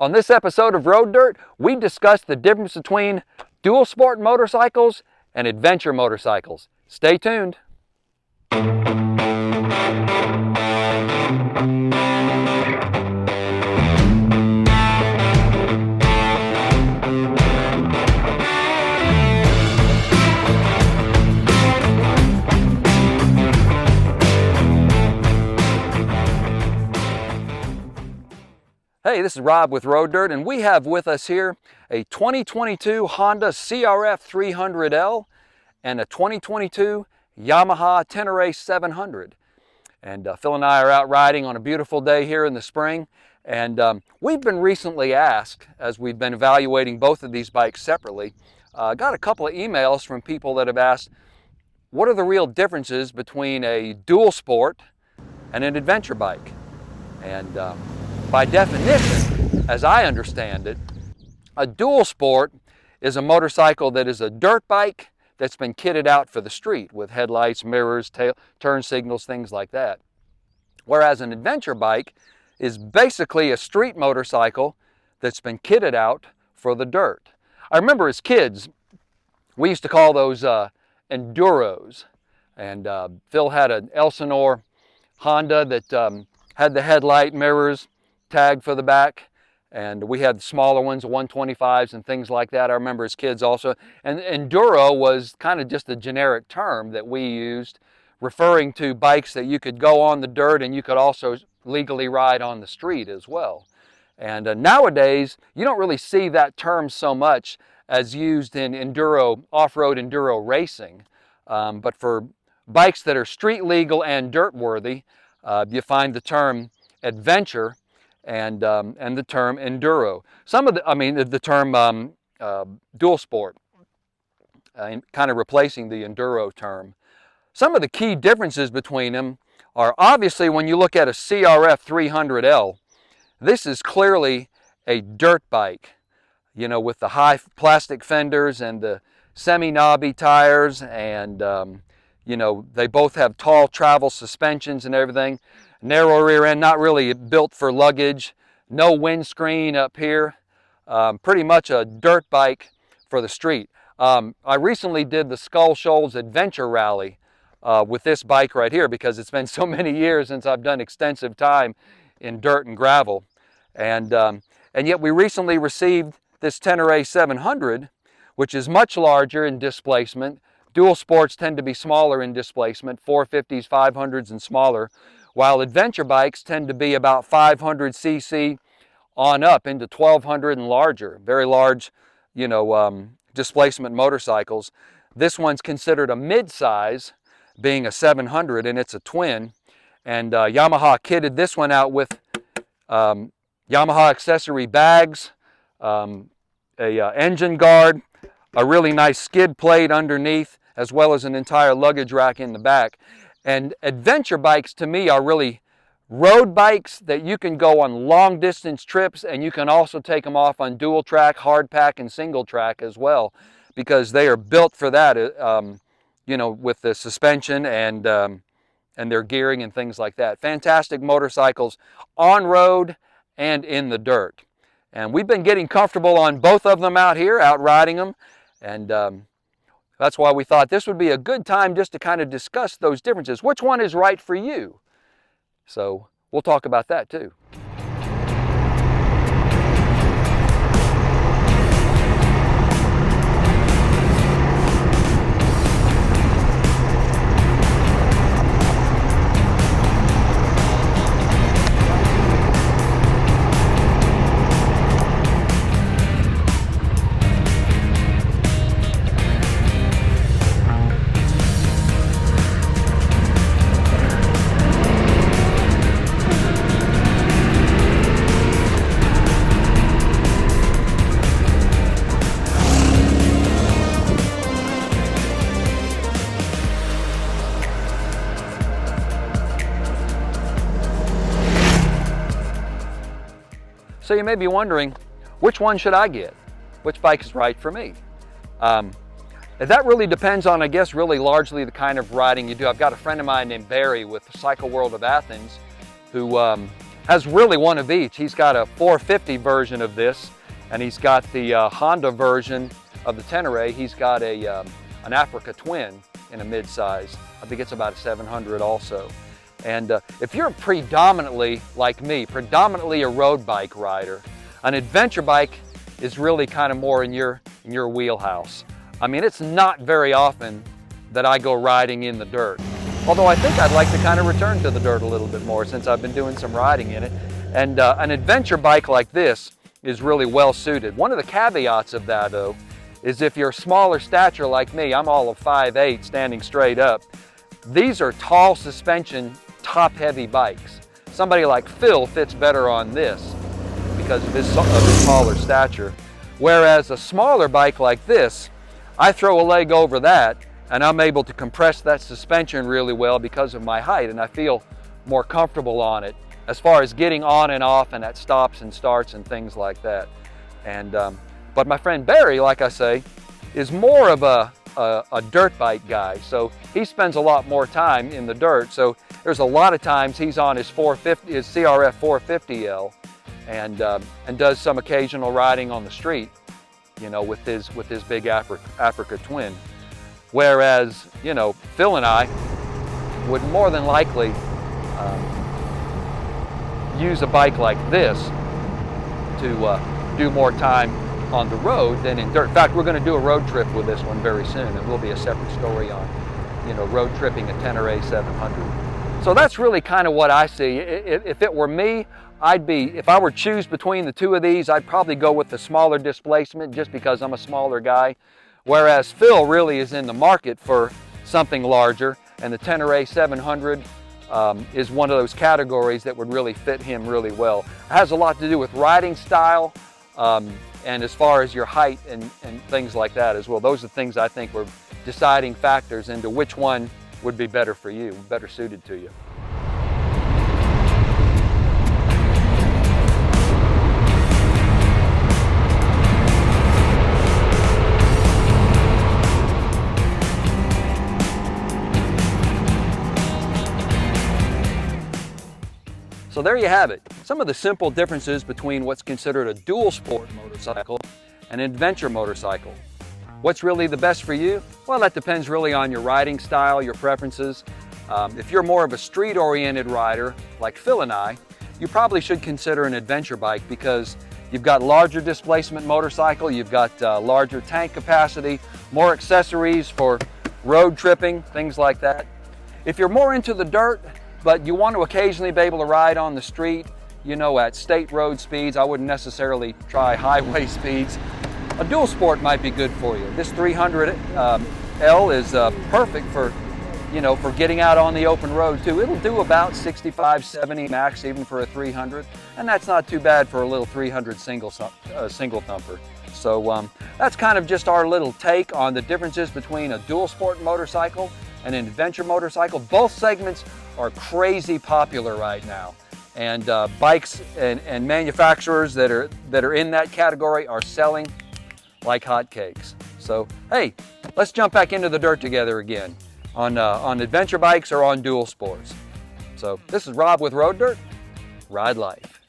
On this episode of Road Dirt, we discuss the difference between dual sport motorcycles and adventure motorcycles. Stay tuned. Hey, this is Rob with Road Dirt, and we have with us here a 2022 Honda CRF 300L and a 2022 Yamaha Tenere 700. And Phil and I are out riding on a beautiful day here in the spring, and we've been recently asked, as we've been evaluating both of these bikes separately, got a couple of emails from people that have asked, what are the real differences between a dual sport and an adventure bike? And by definition, as I understand it, a dual sport is a motorcycle that is a dirt bike that's been kitted out for the street with headlights, mirrors, turn signals, things like that. Whereas an adventure bike is basically a street motorcycle that's been kitted out for the dirt. I remember as kids, we used to call those enduros. And Phil had an Elsinore Honda that had the headlight, mirrors, tag for the back, and we had smaller ones, 125s and things like that. I remember as kids also. And enduro was kind of just a generic term that we used, referring to bikes that you could go on the dirt and you could also legally ride on the street as well. And nowadays, you don't really see that term so much as used in enduro, off-road enduro racing. But for bikes that are street legal and dirt worthy, you find the term adventure and the term enduro. The term dual sport, kind of replacing the enduro term. Some of the key differences between them are obviously when you look at a CRF 300L, this is clearly a dirt bike, you know, with the high plastic fenders and the semi-knobby tires, and you know, they both have tall travel suspensions and everything. Narrow rear end, not really built for luggage. No windscreen up here. Pretty much a dirt bike for the street. I recently did the Skull Shoals Adventure Rally with this bike right here because it's been so many years since I've done extensive time in dirt and gravel. And yet we recently received this Tenere 700, which is much larger in displacement. Dual sports tend to be smaller in displacement, 450s, 500s, and smaller, while adventure bikes tend to be about 500 cc on up into 1200 and larger. Very large, you know, displacement motorcycles. This one's considered a mid-size, being a 700, and it's a twin. And Yamaha kitted this one out with Yamaha accessory bags, a engine guard, a really nice skid plate underneath, as well as an entire luggage rack in the back. And adventure bikes to me are really road bikes that you can go on long distance trips, and you can also take them off on dual track, hard pack, and single track as well, because they are built for that, you know, with the suspension and their gearing and things like that. Fantastic motorcycles on road and in the dirt. And we've been getting comfortable on both of them out here, out riding them. And that's why we thought this would be a good time just to kind of discuss those differences. Which one is right for you? So we'll talk about that too. So you may be wondering, which one should I get? Which bike is right for me? That really depends on, I guess, really largely the kind of riding you do. I've got a friend of mine named Barry with Cycle World of Athens who has really one of each. He's got a 450 version of this, and he's got the Honda version of the Tenere. He's got an Africa Twin in a mid-size. I think it's about a 700 also. And if you're predominantly, like me, predominantly a road bike rider, an adventure bike is really kind of more in your wheelhouse. I mean, it's not very often that I go riding in the dirt. Although I think I'd like to kind of return to the dirt a little bit more since I've been doing some riding in it. And an adventure bike like this is really well suited. One of the caveats of that, though, is if you're smaller stature like me, I'm all of 5'8", standing straight up. These are tall suspension, top-heavy bikes. Somebody like Phil fits better on this because of his taller stature. Whereas a smaller bike like this, I throw a leg over that and I'm able to compress that suspension really well because of my height, and I feel more comfortable on it as far as getting on and off and at stops and starts and things like that. And but my friend Barry, like I say, is more of a dirt bike guy, so he spends a lot more time in the dirt. So there's a lot of times he's on his CRF 450L and does some occasional riding on the street, you know, with his big Africa Twin. Whereas, you know, Phil and I would more than likely use a bike like this to do more time on the road than in dirt. In fact, we're going to do a road trip with this one very soon, and will be a separate story on, you know, road tripping a Tenere 700. So that's really kind of what I see. If it were me, if I were to choose between the two of these, I'd probably go with the smaller displacement just because I'm a smaller guy. Whereas Phil really is in the market for something larger, and the Tenere 700 is one of those categories that would really fit him really well. It has a lot to do with riding style, and as far as your height and things like that as well. Those are things I think were deciding factors into which one would be better for you, better suited to you. So there you have it, some of the simple differences between what's considered a dual sport motorcycle and an adventure motorcycle. What's really the best for you? Well, that depends really on your riding style, your preferences. If you're more of a street-oriented rider, like Phil and I, you probably should consider an adventure bike because you've got larger displacement motorcycle, you've got larger tank capacity, more accessories for road tripping, things like that. If you're more into the dirt, but you want to occasionally be able to ride on the street, you know, at state road speeds, I wouldn't necessarily try highway speeds. A dual sport might be good for you. This 300L is perfect for, you know, for getting out on the open road too. It'll do about 65, 70 max even for a 300, and that's not too bad for a little 300 single thumper. So that's kind of just our little take on the differences between a dual sport motorcycle and an adventure motorcycle. Both segments are crazy popular right now, and bikes and manufacturers that are in that category are selling like hotcakes. So hey, let's jump back into the dirt together again on adventure bikes or on dual sports. So this is Rob with Road Dirt. Ride life.